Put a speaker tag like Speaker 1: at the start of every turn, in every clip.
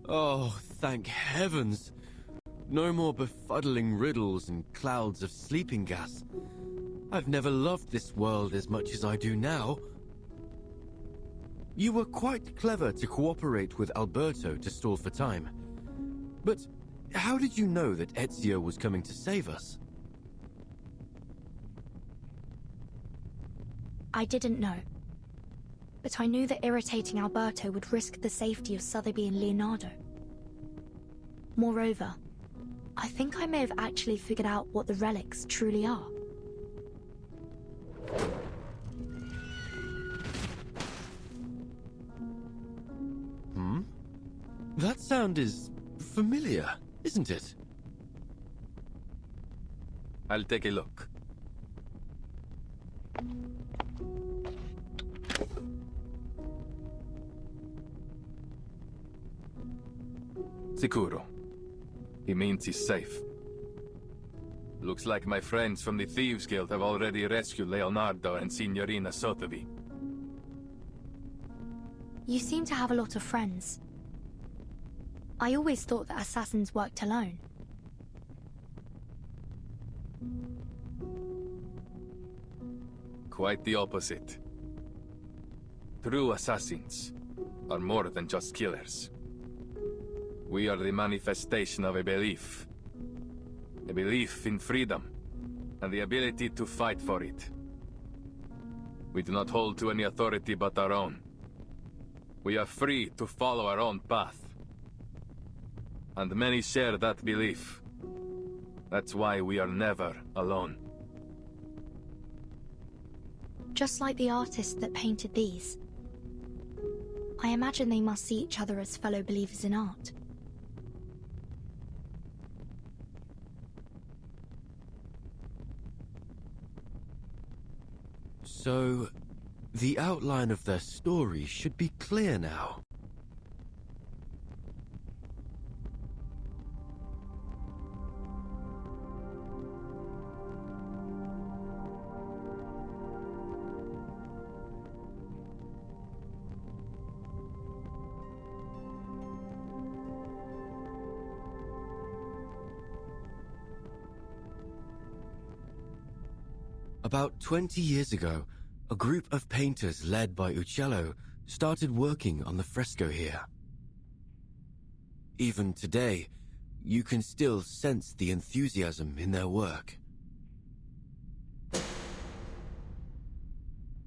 Speaker 1: Oh, thank heavens! No more befuddling riddles and clouds of sleeping gas. I've never loved this world as much as I do now. You were quite clever to cooperate with Alberto to stall for time. But how did you know that Ezio was coming to save us?
Speaker 2: I didn't know. But I knew that irritating Alberto would risk the safety of Sotheby and Leonardo. Moreover, I think I may have actually figured out what the relics truly are.
Speaker 1: That sound is familiar, isn't it?
Speaker 3: I'll take a look. Sicuro. He means he's safe. Looks like my friends from the Thieves Guild have already rescued Leonardo and Signorina Sotheby.
Speaker 2: You seem to have a lot of friends. I always thought that assassins worked alone.
Speaker 3: Quite the opposite. True assassins are more than just killers. We are the manifestation of a belief. A belief in freedom, and the ability to fight for it. We do not hold to any authority but our own. We are free to follow our own path. And many share that belief. That's why we are never alone.
Speaker 2: Just like the artist that painted these. I imagine they must see each other as fellow believers in art.
Speaker 1: So, the outline of their story should be clear now. About 20 years ago, a group of painters led by Uccello started working on the fresco here. Even today, you can still sense the enthusiasm in their work.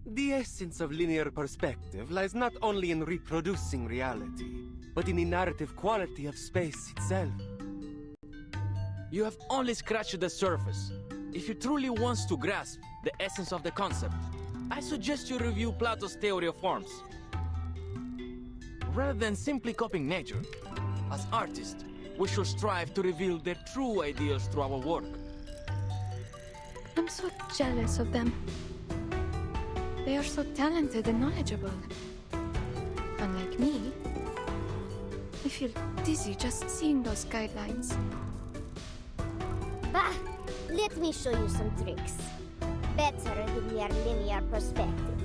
Speaker 4: The essence of linear perspective lies not only in reproducing reality, but in the narrative quality of space itself.
Speaker 5: You have only scratched the surface. If you truly want to grasp the essence of the concept, I suggest you review Plato's theory of forms. Rather than simply copying nature, as artists, we should strive to reveal their true ideals through our work.
Speaker 6: I'm so jealous of them. They are so talented and knowledgeable. Unlike me, I feel dizzy just seeing those guidelines.
Speaker 7: Bah! Let me show you some tricks. Better than your linear perspective.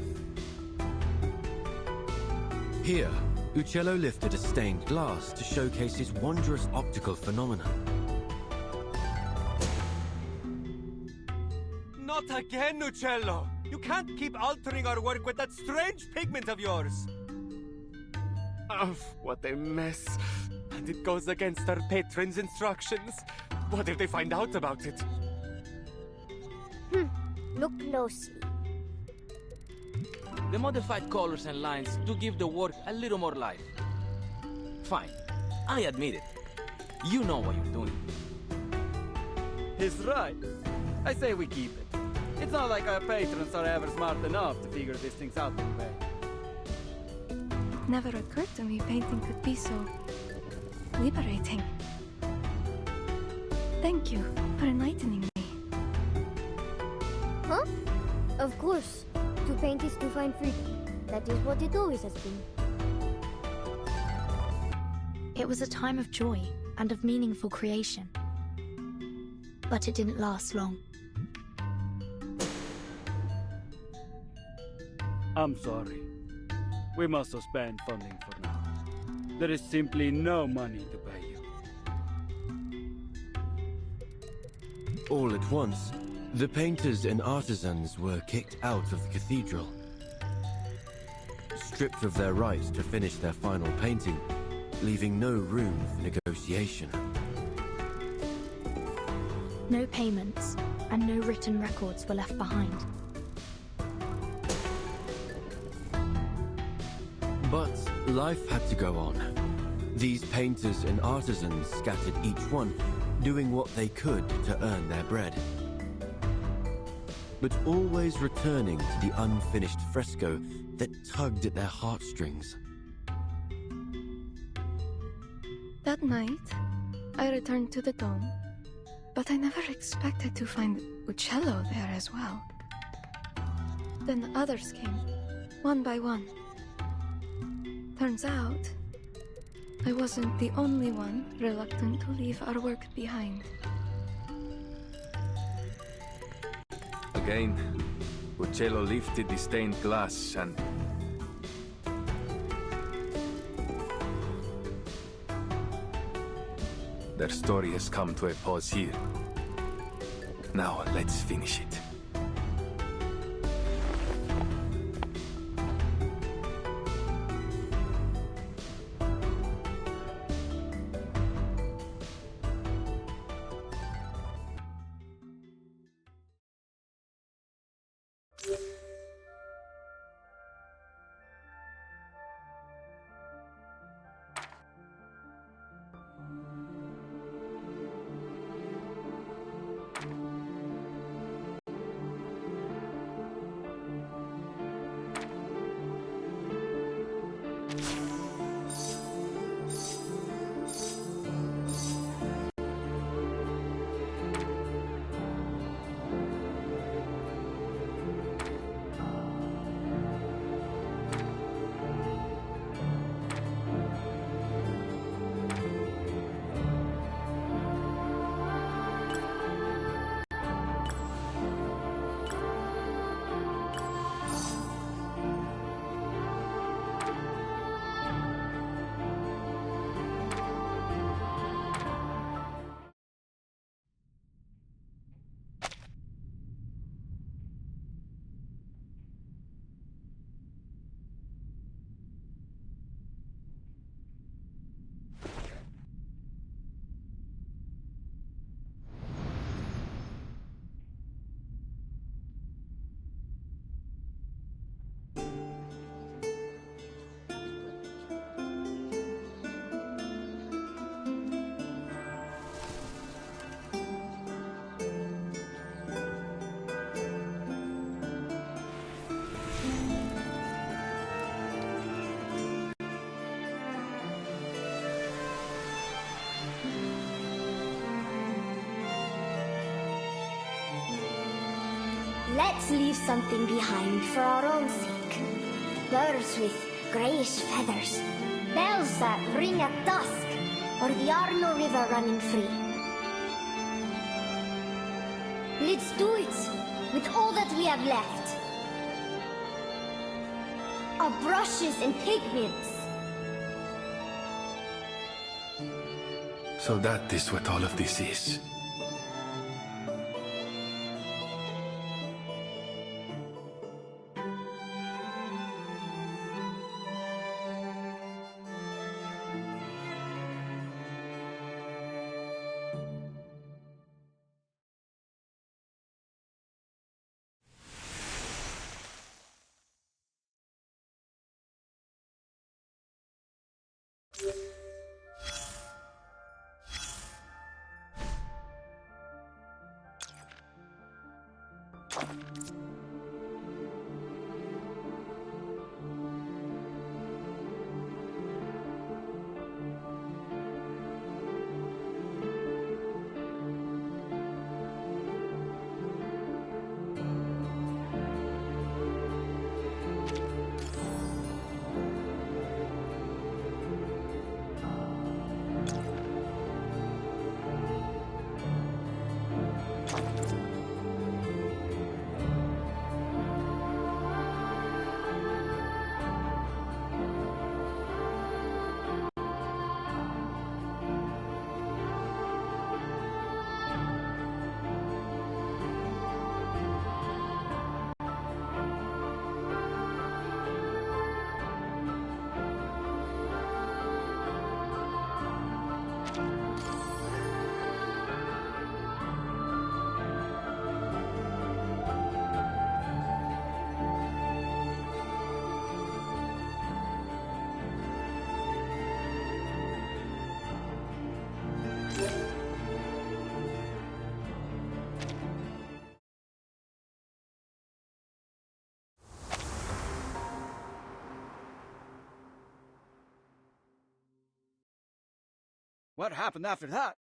Speaker 1: Here, Uccello lifted a stained glass to showcase his wondrous optical phenomenon.
Speaker 4: Not again, Uccello! You can't keep altering our work with that strange pigment of yours! Oh, what a mess. And it goes against our patron's instructions. What if they find out about it?
Speaker 7: Look closely.
Speaker 5: The modified colors and lines do give the work a little more life. Fine, I admit it. You know what you're doing.
Speaker 8: He's right. I say we keep it. It's not like our patrons are ever smart enough to figure these things out anyway.
Speaker 6: It never occurred to me painting could be so liberating. Thank you for enlightening me.
Speaker 7: Huh? Of course. To paint is to find freedom. That is what it always has been.
Speaker 2: It was a time of joy and of meaningful creation. But it didn't last long.
Speaker 8: I'm sorry. We must suspend funding for now. There is simply no money to pay you.
Speaker 1: All at once, the painters and artisans were kicked out of the cathedral. Stripped of their right to finish their final painting, leaving no room for negotiation.
Speaker 2: No payments and no written records were left behind.
Speaker 1: But life had to go on. These painters and artisans scattered each one, doing what they could to earn their bread. But always returning to the unfinished fresco that tugged at their heartstrings.
Speaker 6: That night, I returned to the dome, but I never expected to find Uccello there as well. Then others came, one by one. Turns out, I wasn't the only one reluctant to leave our work behind.
Speaker 3: Again, Uccello lifted the stained glass and... Their story has come to a pause here. Now let's finish it.
Speaker 7: Let's leave something behind for our own sake. Birds with grayish feathers, bells that ring at dusk, or the Arno River running free. Let's do it with all that we have left. Our brushes and pigments.
Speaker 3: So that is what all of this is.
Speaker 8: What happened after that?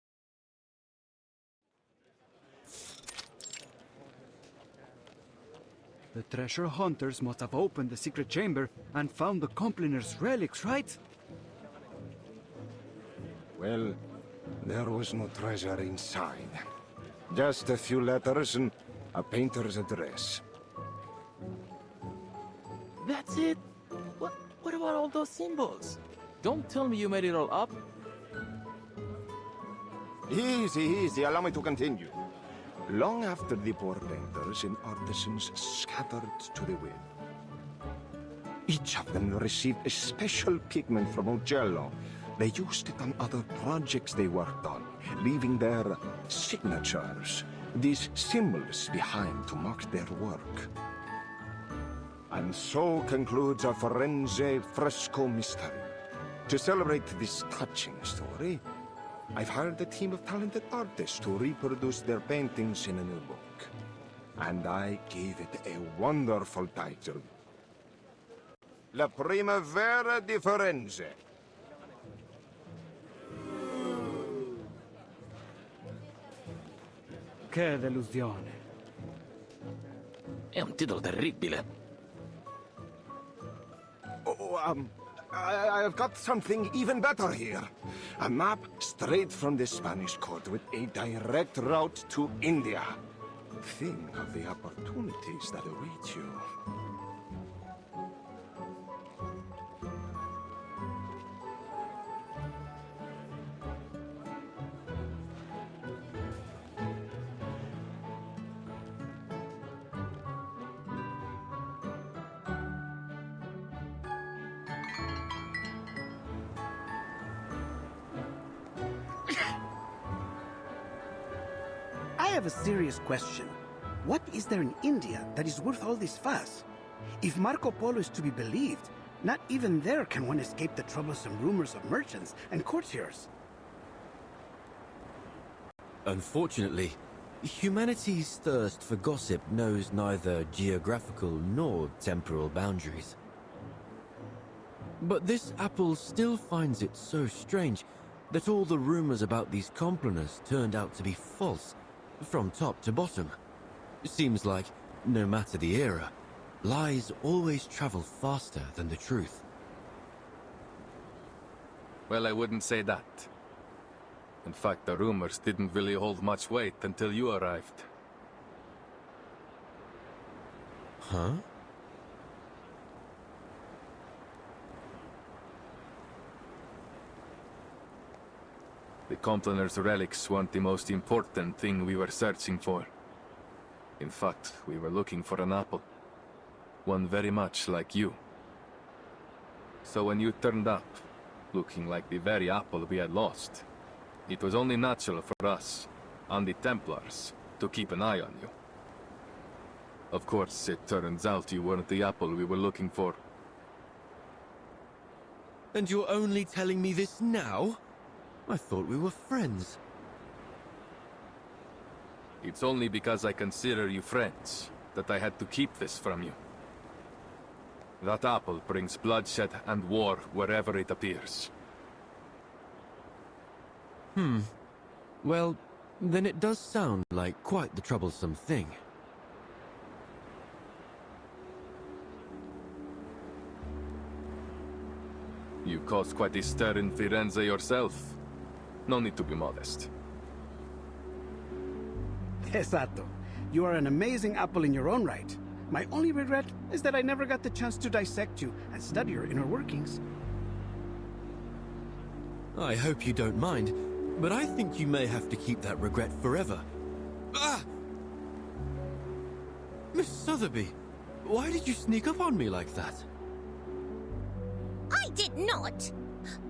Speaker 8: The treasure hunters must have opened the secret chamber and found the Compliner's relics, right?
Speaker 9: Well, there was no treasure inside. Just a few letters and a painter's address.
Speaker 5: That's it? What about all those symbols? Don't tell me you made it all up.
Speaker 9: Easy, easy. Allow me to continue. Long after the poor painters and artisans scattered to the wind, each of them received a special pigment from Uccello. They used it on other projects they worked on, leaving their signatures, these symbols behind to mark their work. And so concludes our Firenze fresco mystery. To celebrate this touching story, I've hired a team of talented artists to reproduce their paintings in a new book. And I gave it a wonderful title. La Primavera di Firenze.
Speaker 8: Che delusione.
Speaker 5: È un titolo terribile.
Speaker 9: I've got something even better here. A map straight from the Spanish court with a direct route to India. Think of the opportunities that await you.
Speaker 10: I have a serious question. What is there in India that is worth all this fuss? If Marco Polo is to be believed, not even there can one escape the troublesome rumors of merchants and courtiers.
Speaker 1: Unfortunately, humanity's thirst for gossip knows neither geographical nor temporal boundaries. But this apple still finds it so strange that all the rumors about these compliners turned out to be false, from top to bottom. It seems like, no matter the era, lies always travel faster than the truth.
Speaker 3: Well, I wouldn't say that. In fact, the rumors didn't really hold much weight until you arrived.
Speaker 1: Huh?
Speaker 3: The Compliner's relics weren't the most important thing we were searching for. In fact, we were looking for an apple. One very much like you. So when you turned up, looking like the very apple we had lost, it was only natural for us, and the Templars, to keep an eye on you. Of course, it turns out you weren't the apple we were looking for.
Speaker 1: And you're only telling me this now? I thought we were friends.
Speaker 3: It's only because I consider you friends that I had to keep this from you. That apple brings bloodshed and war wherever it appears.
Speaker 1: Well, then it does sound like quite the troublesome thing.
Speaker 3: You caused quite a stir in Firenze yourself. No need to be modest.
Speaker 10: Esatto. You are an amazing apple in your own right. My only regret is that I never got the chance to dissect you and study your inner workings.
Speaker 1: I hope you don't mind, but I think you may have to keep that regret forever. Ah! Miss Sotheby, why did you sneak up on me like that?
Speaker 7: I did not.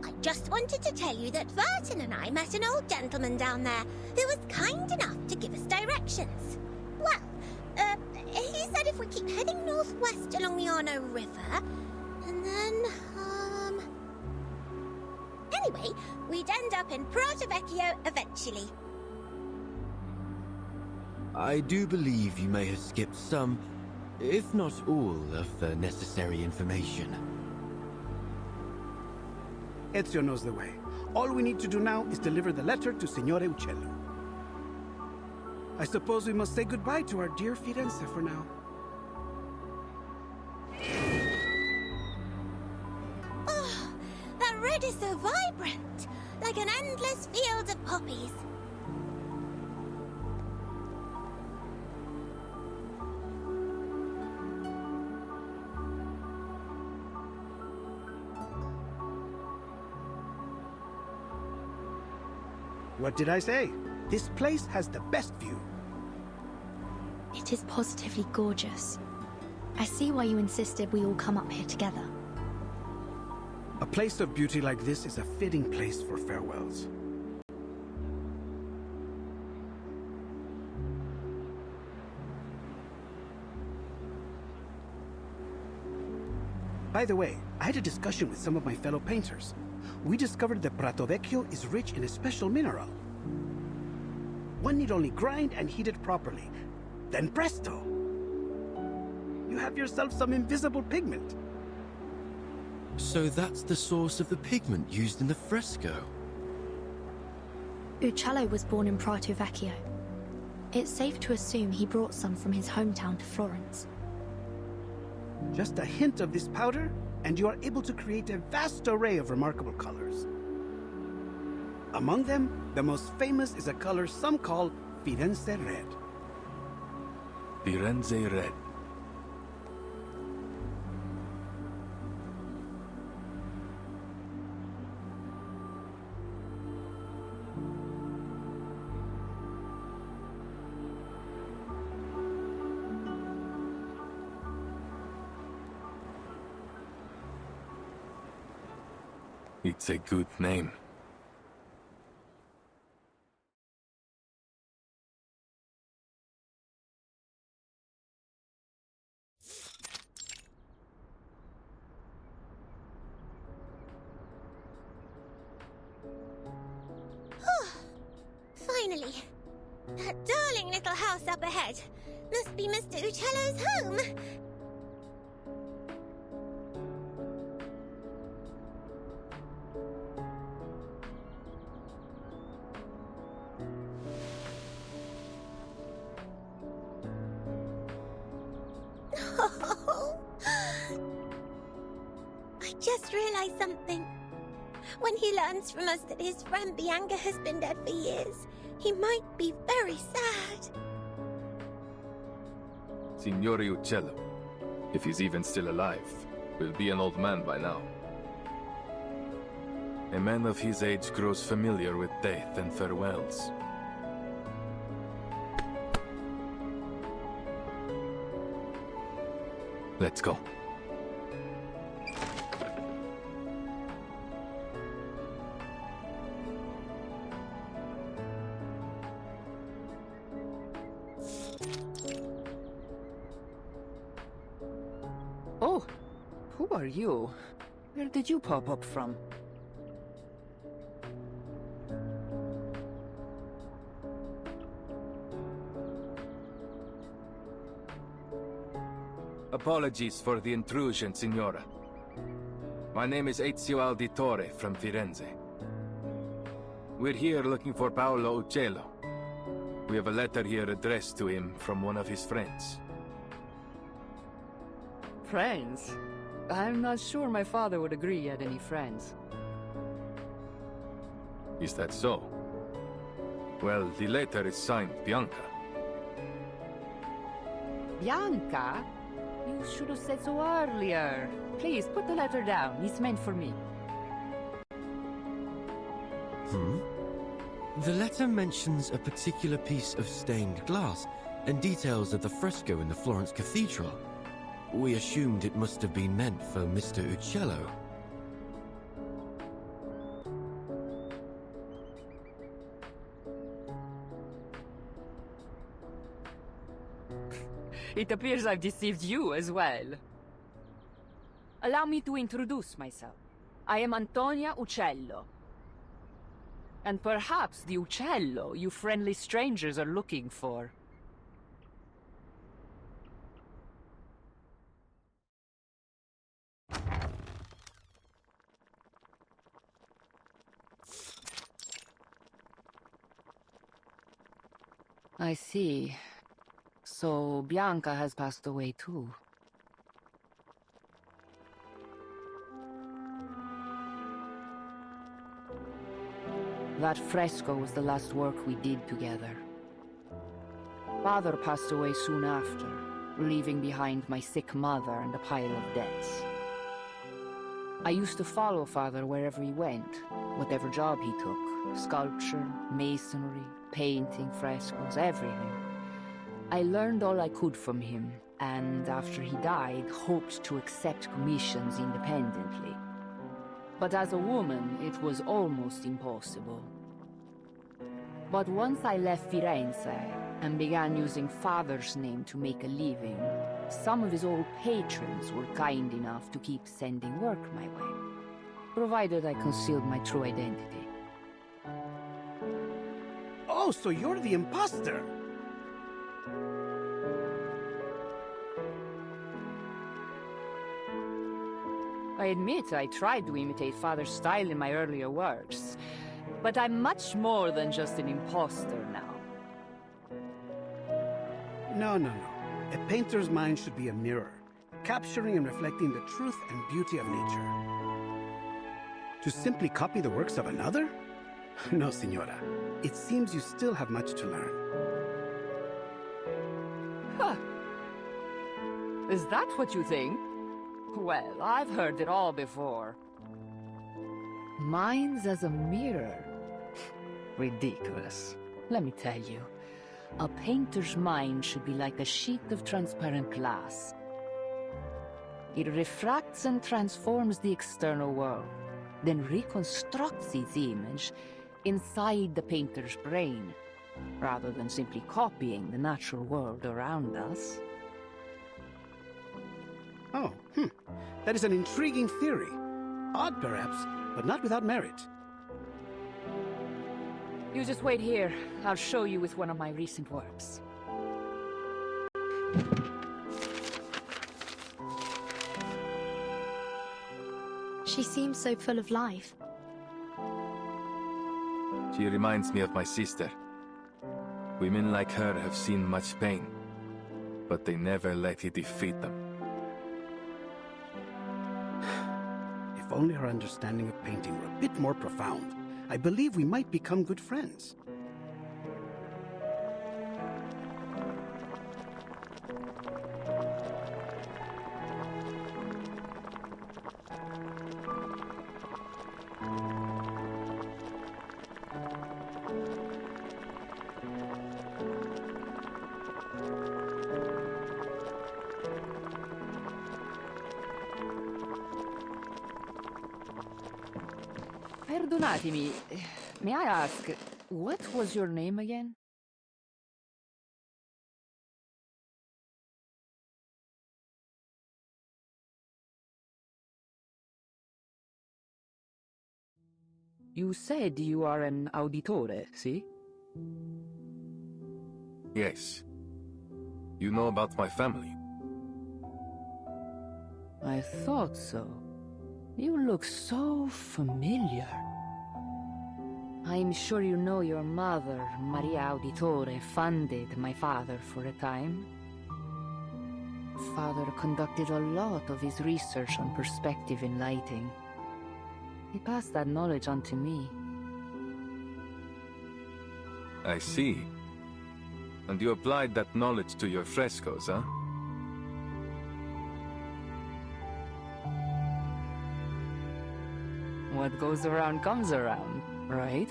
Speaker 7: I just wanted to tell you that Verton and I met an old gentleman down there who was kind enough to give us directions. Well, he said if we keep heading northwest along the Arno River, and then, anyway, we'd end up in Prato Vecchio eventually.
Speaker 1: I do believe you may have skipped some, if not all, of the necessary information.
Speaker 10: Ezio knows the way. All we need to do now is deliver the letter to Signore Uccello. I suppose we must say goodbye to our dear Firenze for now.
Speaker 7: Oh, that red is so vibrant, like an endless field of poppies.
Speaker 10: What did I say? This place has the best view.
Speaker 2: It is positively gorgeous. I see why you insisted we all come up here together.
Speaker 10: A place of beauty like this is a fitting place for farewells. By the way, I had a discussion with some of my fellow painters. We discovered that Prato Vecchio is rich in a special mineral. One need only grind and heat it properly. Then presto! You have yourself some invisible pigment.
Speaker 1: So that's the source of the pigment used in the fresco.
Speaker 2: Uccello was born in Prato Vecchio. It's safe to assume he brought some from his hometown to Florence.
Speaker 10: Just a hint of this powder, and you are able to create a vast array of remarkable colors. Among them, the most famous is a color some call Firenze Red.
Speaker 3: Firenze Red. It's a good name.
Speaker 7: Finally. That darling little house up ahead. Must be Mr. Uccello's home. I just realized something. When he learns from us that his friend Bianca has been dead for years, he might be very sad.
Speaker 3: Signore Uccello, if he's even still alive, will be an old man by now. A man of his age grows familiar with death and farewells. Let's go.
Speaker 11: Oh, who are you? Where did you pop up from?
Speaker 3: Apologies for the intrusion, Signora. My name is Ezio Auditore from Firenze. We're here looking for Paolo Uccello. We have a letter here addressed to him from one of his friends.
Speaker 11: Friends? I'm not sure my father would agree he had any friends.
Speaker 3: Is that so? Well, the letter is signed Bianca.
Speaker 11: Bianca? You should have said so earlier. Please, put the letter down. It's meant for me.
Speaker 1: The letter mentions a particular piece of stained glass and details of the fresco in the Florence Cathedral. We assumed it must have been meant for Mr. Uccello.
Speaker 11: It appears I've deceived you as well. Allow me to introduce myself. I am Antonia Uccello. And perhaps the Uccello you friendly strangers are looking for. I see. So Bianca has passed away too. That fresco was the last work we did together. Father passed away soon after, leaving behind my sick mother and a pile of debts. I used to follow Father wherever he went, whatever job he took. Sculpture, masonry, painting, frescoes, everything. I learned all I could from him, and after he died, hoped to accept commissions independently. But as a woman, it was almost impossible. But once I left Firenze and began using Father's name to make a living, some of his old patrons were kind enough to keep sending work my way, provided I concealed my true identity.
Speaker 10: Oh, so you're the imposter!
Speaker 11: I admit I tried to imitate Father's style in my earlier works, but I'm much more than just an imposter now.
Speaker 10: No. A painter's mind should be a mirror, capturing and reflecting the truth and beauty of nature. To simply copy the works of another? No, Signora. It seems you still have much to learn.
Speaker 11: Huh. Is that what you think? Well, I've heard it all before. Mine's as a mirror. Ridiculous. Let me tell you. A painter's mind should be like a sheet of transparent glass. It refracts and transforms the external world, then reconstructs its image inside the painter's brain, rather than simply copying the natural world around us.
Speaker 10: Oh, that is an intriguing theory. Odd, perhaps, but not without merit.
Speaker 11: You just wait here. I'll show you with one of my recent works.
Speaker 2: She seems so full of life.
Speaker 3: She reminds me of my sister. Women like her have seen much pain, but they never let it defeat them.
Speaker 10: If only her understanding of painting were a bit more profound, I believe we might become good friends.
Speaker 11: Perdonatemi, may I ask, what was your name again? You said you are an auditore, see?
Speaker 3: Yes. You know about my family?
Speaker 11: I thought so. You look so familiar. I'm sure you know your mother, Maria Auditore, funded my father for a time. Father conducted a lot of his research on perspective in lighting. He passed that knowledge on to me.
Speaker 3: I see. And you applied that knowledge to your frescoes, huh?
Speaker 11: What goes around comes around, right?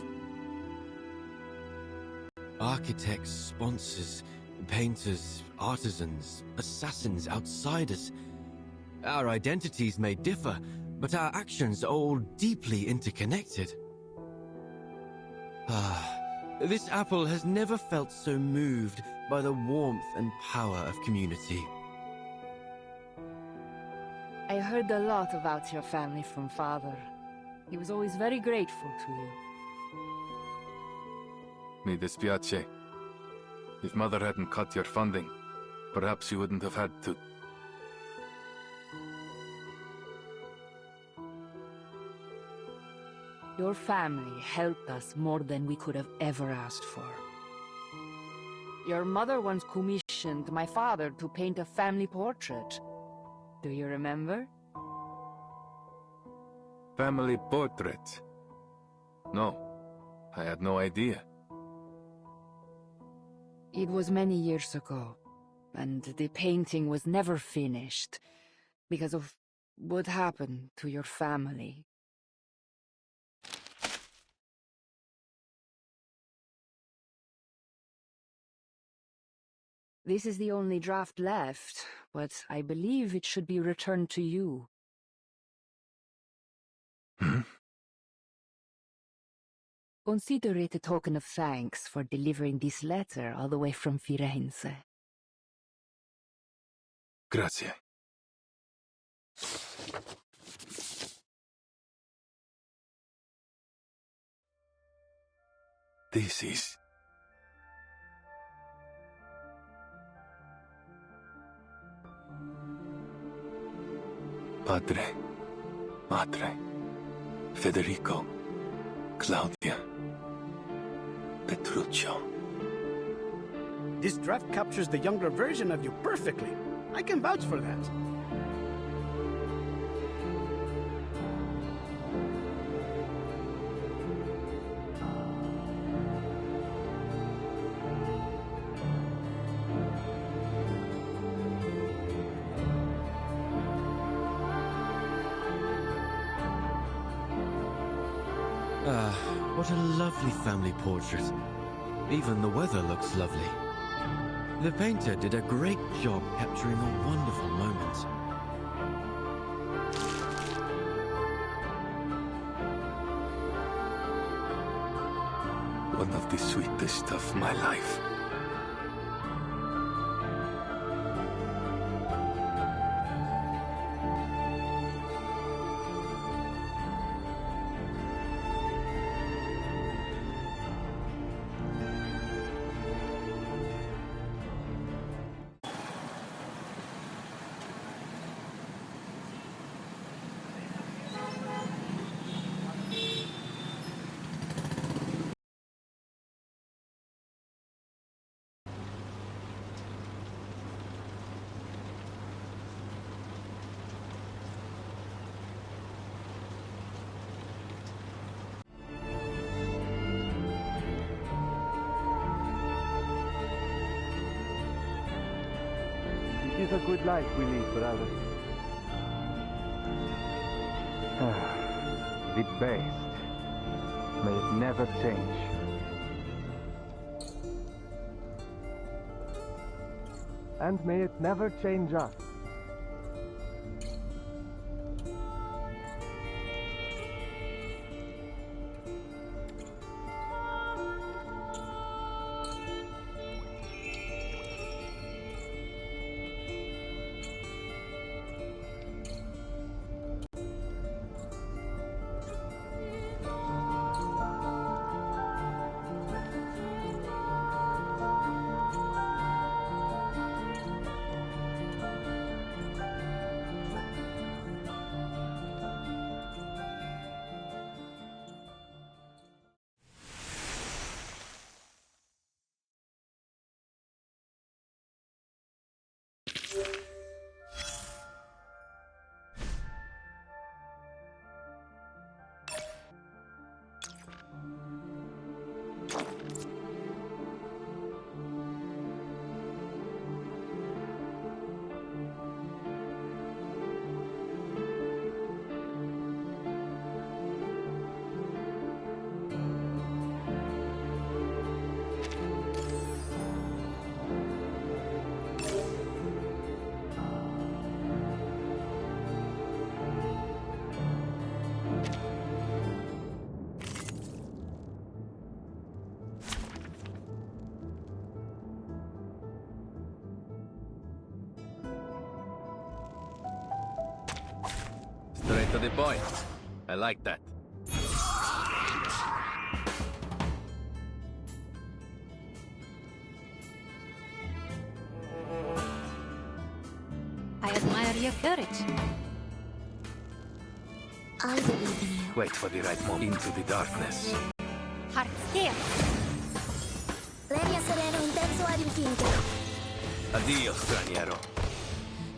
Speaker 1: Architects, sponsors, painters, artisans, assassins, outsiders. Our identities may differ, but our actions are all deeply interconnected. This apple has never felt so moved by the warmth and power of community.
Speaker 11: I heard a lot about your family from Father. He was always very grateful to you.
Speaker 3: Mi dispiace. If Mother hadn't cut your funding, perhaps you wouldn't have had to.
Speaker 11: Your family helped us more than we could have ever asked for. Your mother once commissioned my father to paint a family portrait. Do you remember?
Speaker 3: Family portrait? No, I had no idea.
Speaker 11: It was many years ago, and the painting was never finished because of what happened to your family. This is the only draft left, but I believe it should be returned to you. Consider it a token of thanks for delivering this letter all the way from Firenze.
Speaker 3: Grazie. This is... Padre, Madre, Federico, Claudia, Petruccio.
Speaker 10: This draft captures the younger version of you perfectly. I can vouch for that.
Speaker 1: What a lovely family portrait. Even the weather looks lovely. The painter did a great job capturing a wonderful moment.
Speaker 3: One of the sweetest of my life.
Speaker 12: It is a good life we lead, brother. The best. May it never change. And may it never change us.
Speaker 3: Straight to the point. I like that.
Speaker 13: I admire your courage.
Speaker 7: I believe in you.
Speaker 3: Wait for the right moment. Into the darkness.
Speaker 13: Heart steel.
Speaker 7: Lady sereno intenso ad infinito.
Speaker 3: Addio, straniero.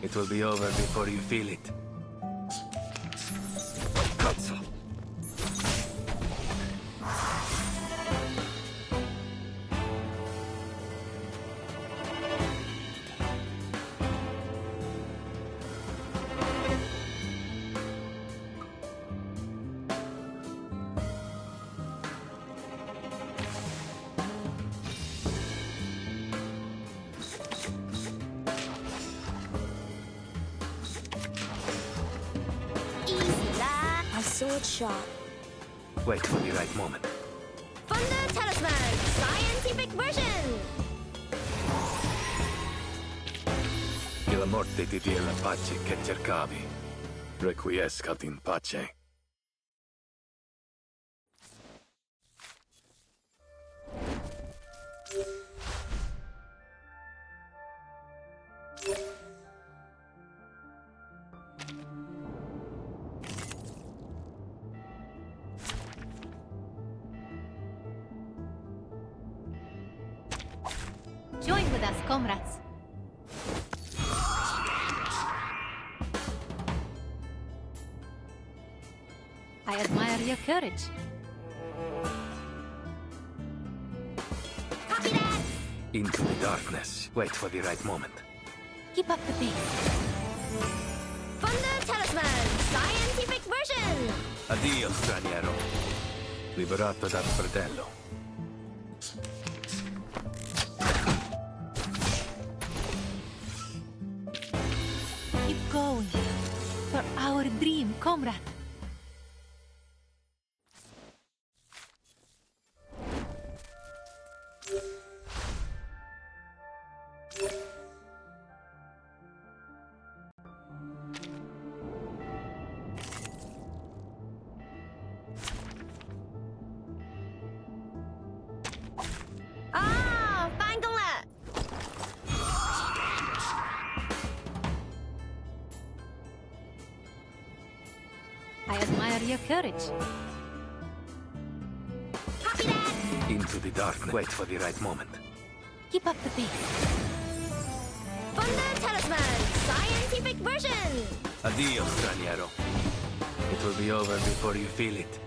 Speaker 3: It will be over before you feel it. Cazzo!
Speaker 7: Easy, lad. A sword shot.
Speaker 3: Wait for the right moment.
Speaker 7: Thunder Talisman, scientific version.
Speaker 3: Che la morte ti dia la pace che cercavi. Requiescat in pace.
Speaker 13: Join with us, comrades. I admire your courage.
Speaker 7: Copy that.
Speaker 3: Into the darkness. Wait for the right moment.
Speaker 13: Keep up the pace.
Speaker 7: Thunder Talisman, scientific version.
Speaker 3: Addio, straniero. Liberato dal fratello.
Speaker 13: Keep going. For our dream, comrade.
Speaker 7: Ah, Bangala.
Speaker 13: I admire your courage.
Speaker 7: Copy that.
Speaker 3: Into the darkness. Wait for the right moment.
Speaker 13: Keep up the pace.
Speaker 7: Thunder Talisman, scientific version.
Speaker 3: Addio, straniero. It will be over before you feel it.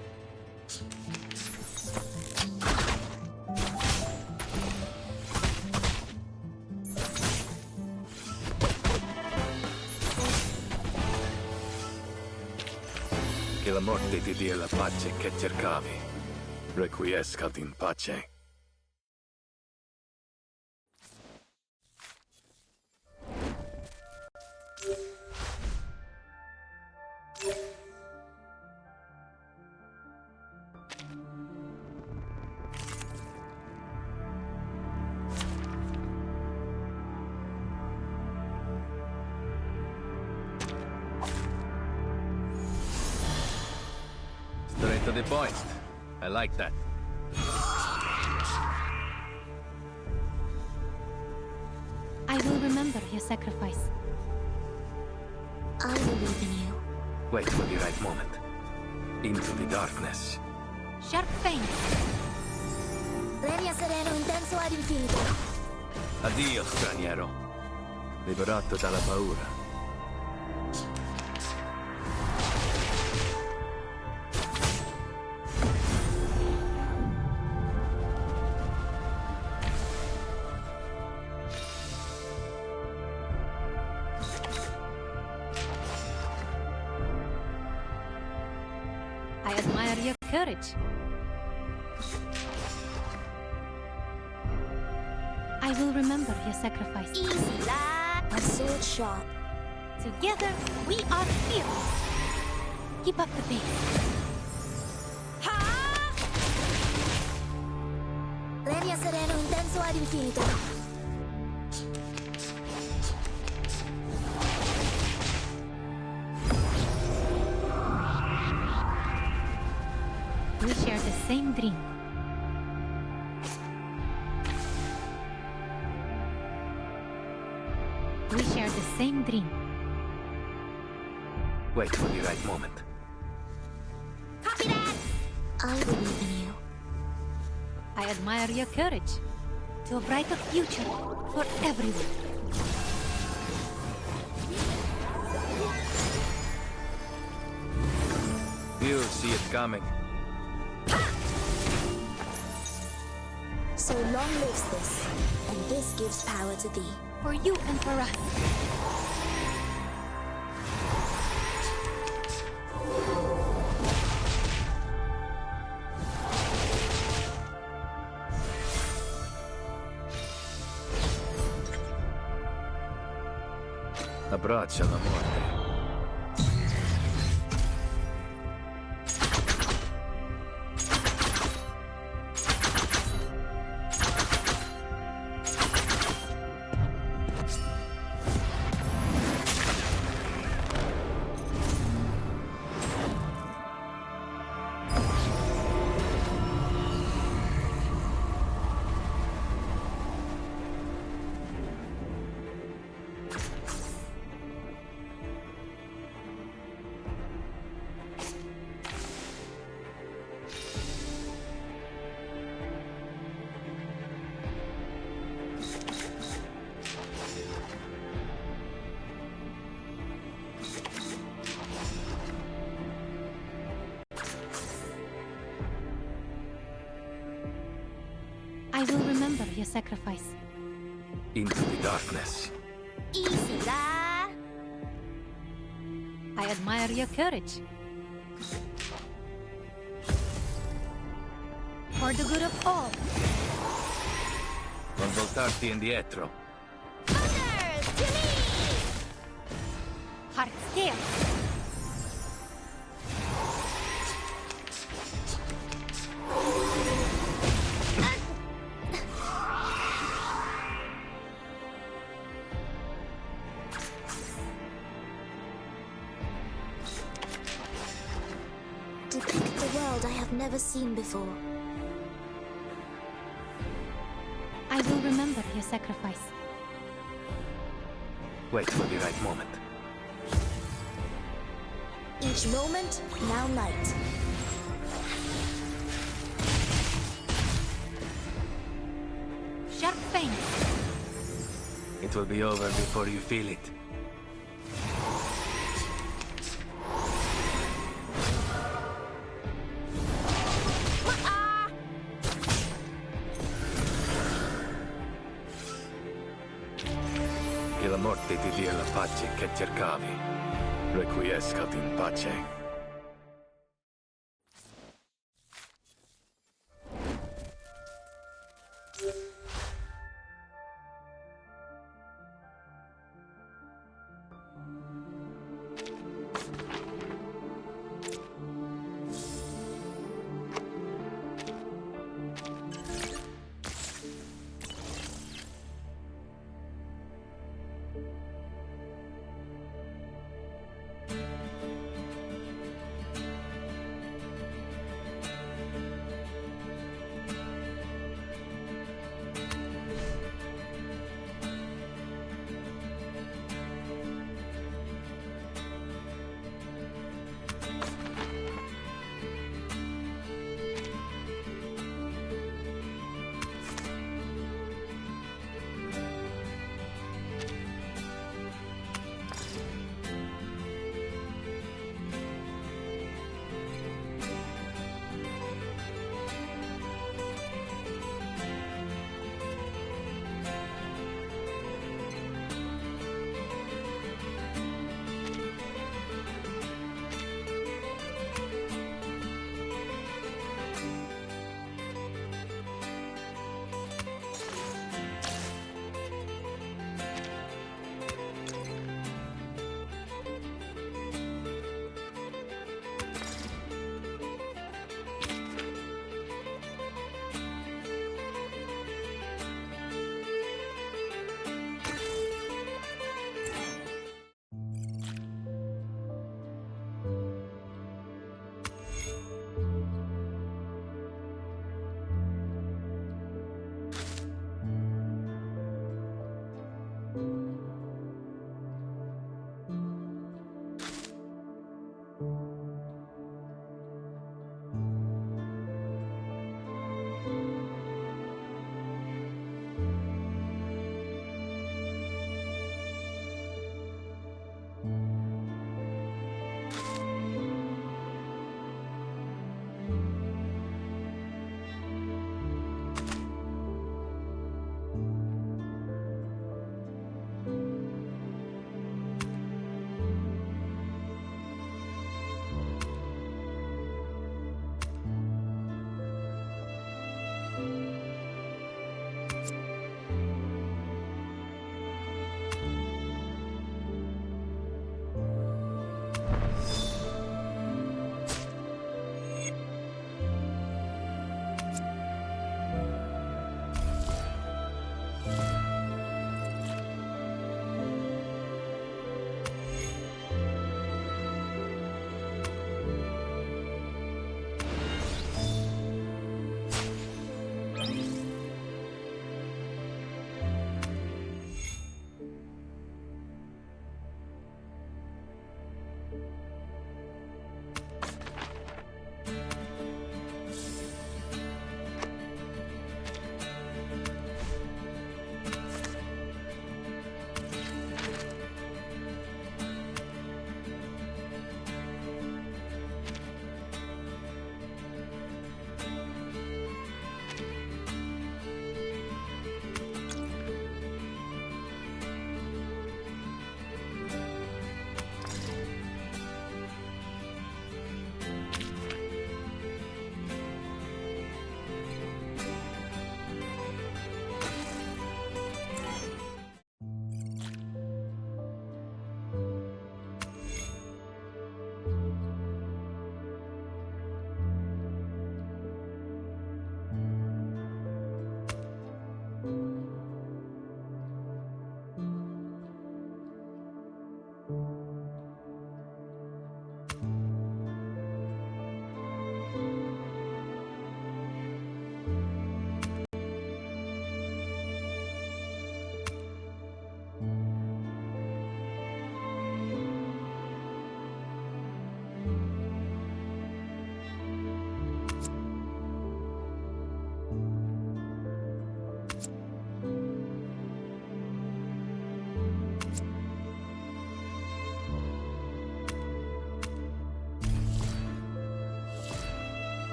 Speaker 3: Che la morte ti dia la pace che cercavi. Requiescat in pace. Straight to the point. I like that.
Speaker 13: I will remember your sacrifice.
Speaker 7: I believe in you.
Speaker 3: Wait for the right moment. Into the darkness.
Speaker 13: Sharp pain.
Speaker 7: Ready a sereno intenso ad infinito.
Speaker 3: Addio, straniero. Liberato dalla paura.
Speaker 13: I admire your courage. I will remember your sacrifice.
Speaker 7: Easy, lad. A sword shot.
Speaker 13: Together, we are heroes. Keep up the pace.
Speaker 7: Ha! Ready a sereno intenso ad infinito.
Speaker 13: We share the same dream. We share the same dream.
Speaker 3: Wait for the right moment.
Speaker 7: Copy that. I believe in you.
Speaker 13: I admire your courage. to a brighter future for everyone.
Speaker 3: You see it coming.
Speaker 14: So long lives this, and this gives power to thee.
Speaker 13: For you and for us.
Speaker 3: Abbraccia la morte.
Speaker 13: I will remember your sacrifice.
Speaker 3: Into the darkness.
Speaker 7: Easy there.
Speaker 13: I admire your courage. For the good of all.
Speaker 3: Non voltarti indietro.
Speaker 7: Others, to me!
Speaker 13: Heart steel.
Speaker 14: Depict the world I have never seen before.
Speaker 13: I will remember your sacrifice.
Speaker 3: Wait for the right moment.
Speaker 14: Each moment, now light.
Speaker 13: Sharp pain.
Speaker 3: It will be over before you feel it. Che la morte ti dia la pace che cercavi. Requiescat in pace.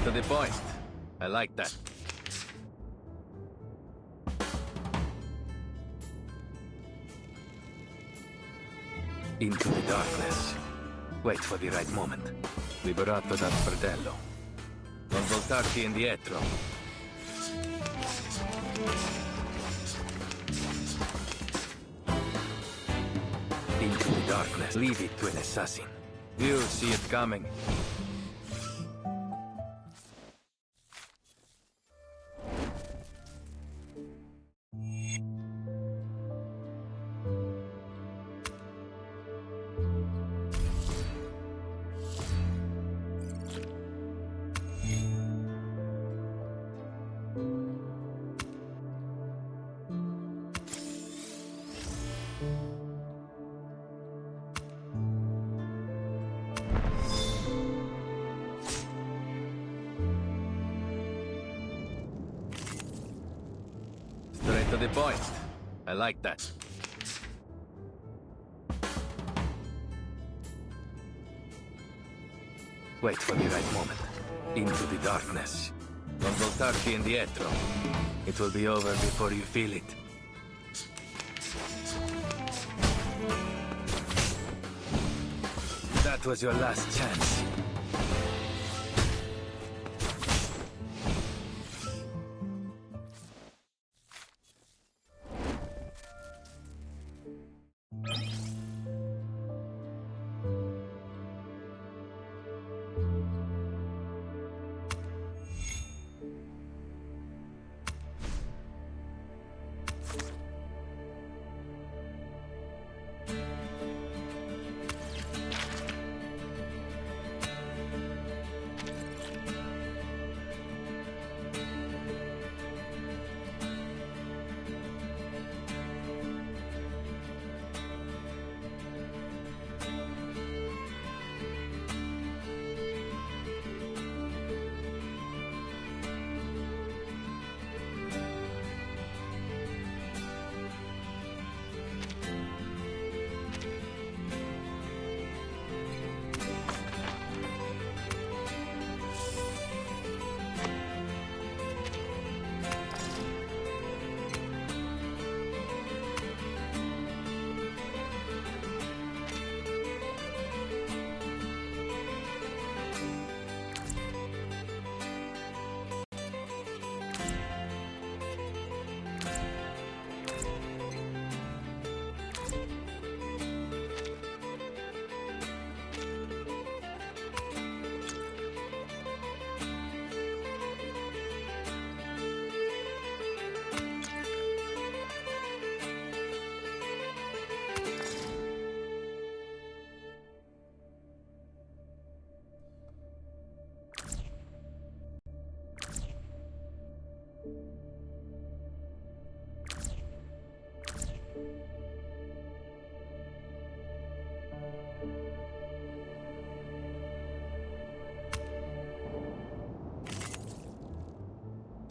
Speaker 3: Straight to the point. I like that. Into the darkness. Wait for the right moment. Liberato dal fratello. Non voltarti indietro. Into the darkness. Leave it to an assassin. You'll see it coming. Straight to the point. I like that. Wait for the right moment. Into the darkness. Non voltarti indietro. It will be over before you feel it. That was your last chance.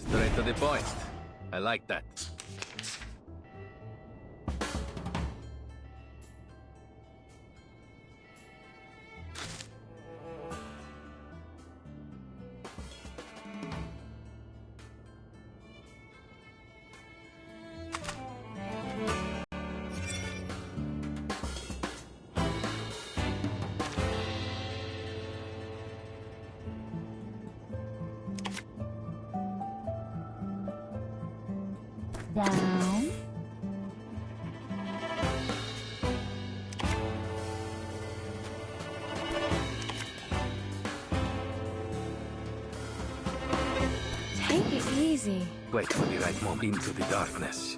Speaker 3: Straight to the point. I like that.
Speaker 13: Down.
Speaker 6: Take it easy.
Speaker 3: Wait for the right moment. Into the darkness.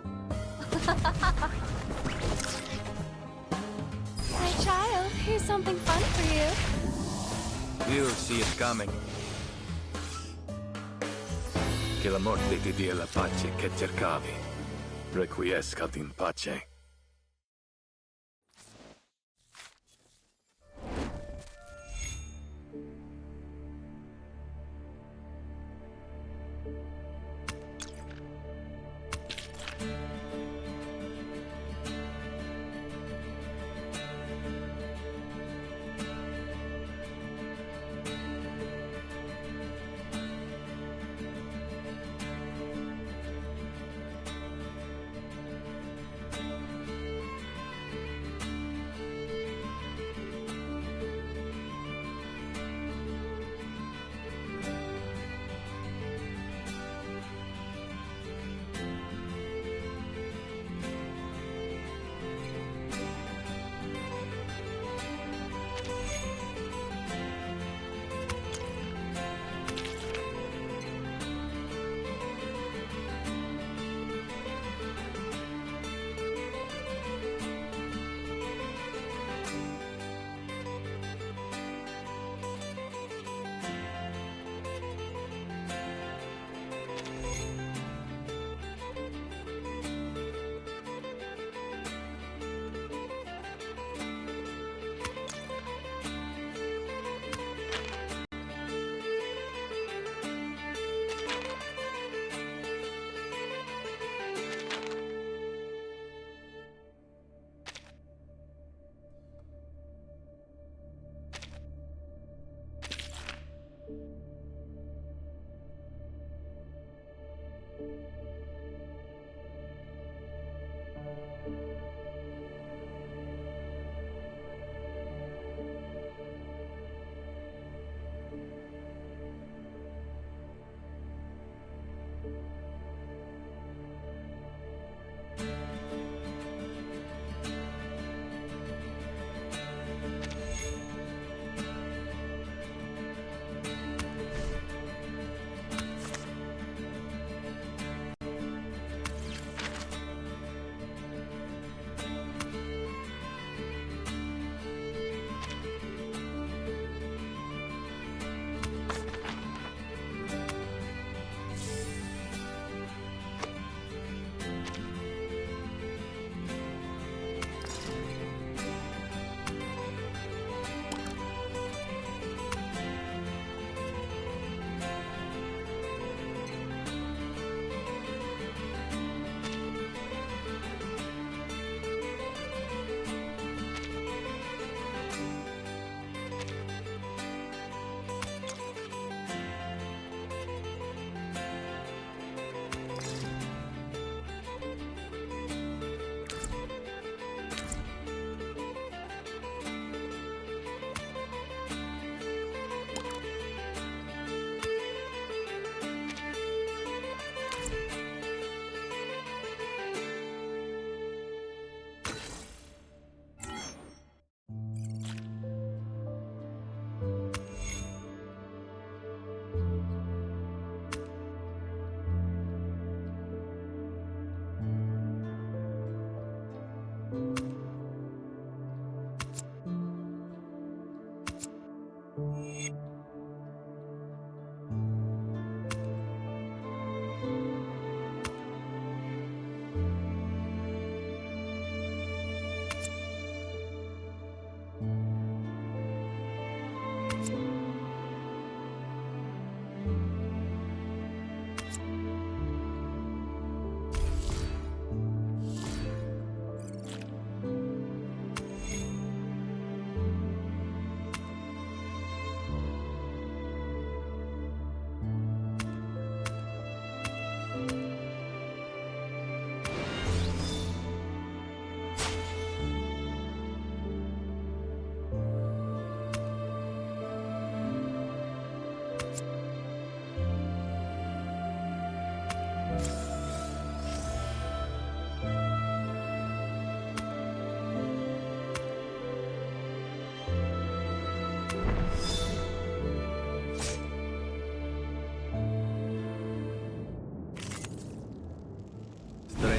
Speaker 6: My child, here's something fun for you.
Speaker 3: You'll see it coming. Che la morte ti dia la pace che cercavi. Requiescat in pace.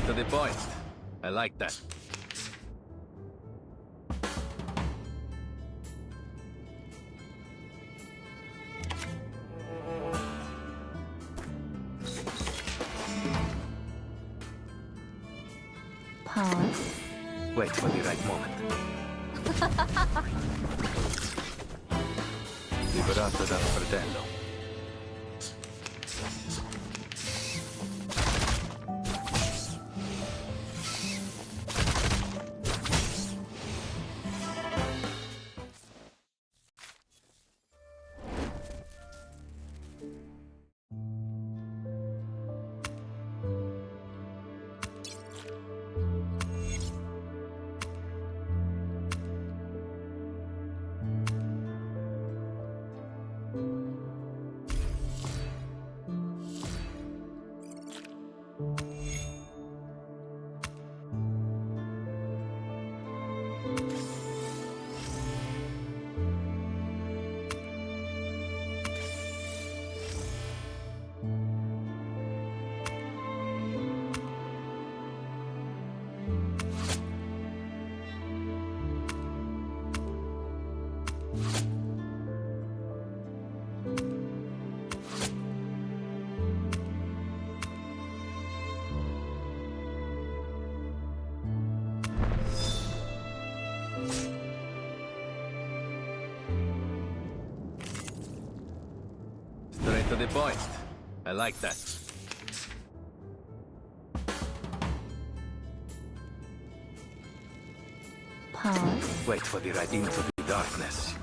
Speaker 3: Straight to the point. I like that.
Speaker 13: Pause.
Speaker 3: Wait for the right moment. Liberato dal fratello. Straight to the point. I like that.
Speaker 13: Pause.
Speaker 3: Wait for the right into the darkness.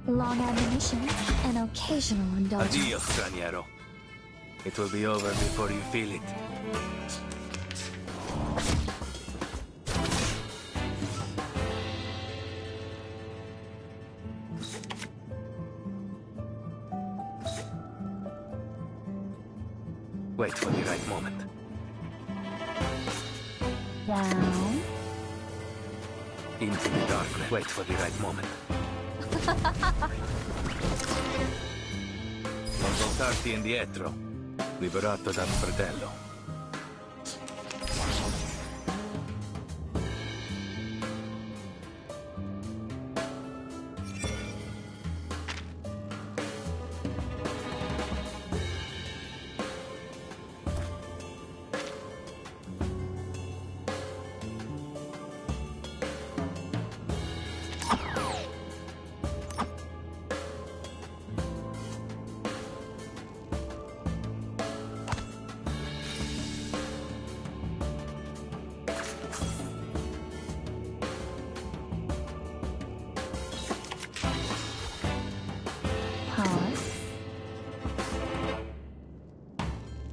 Speaker 13: Long ammunition and occasional indulgence.
Speaker 3: Addio, straniero. It will be over before you feel it. Wait for the right moment.
Speaker 13: Down.
Speaker 3: Into the darkness. Wait for the right moment. Non voltarti indietro. Liberato dal fratello.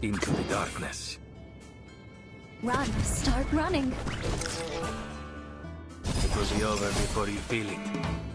Speaker 3: Into the darkness.
Speaker 13: Run. Start running.
Speaker 3: It will be over before you feel it.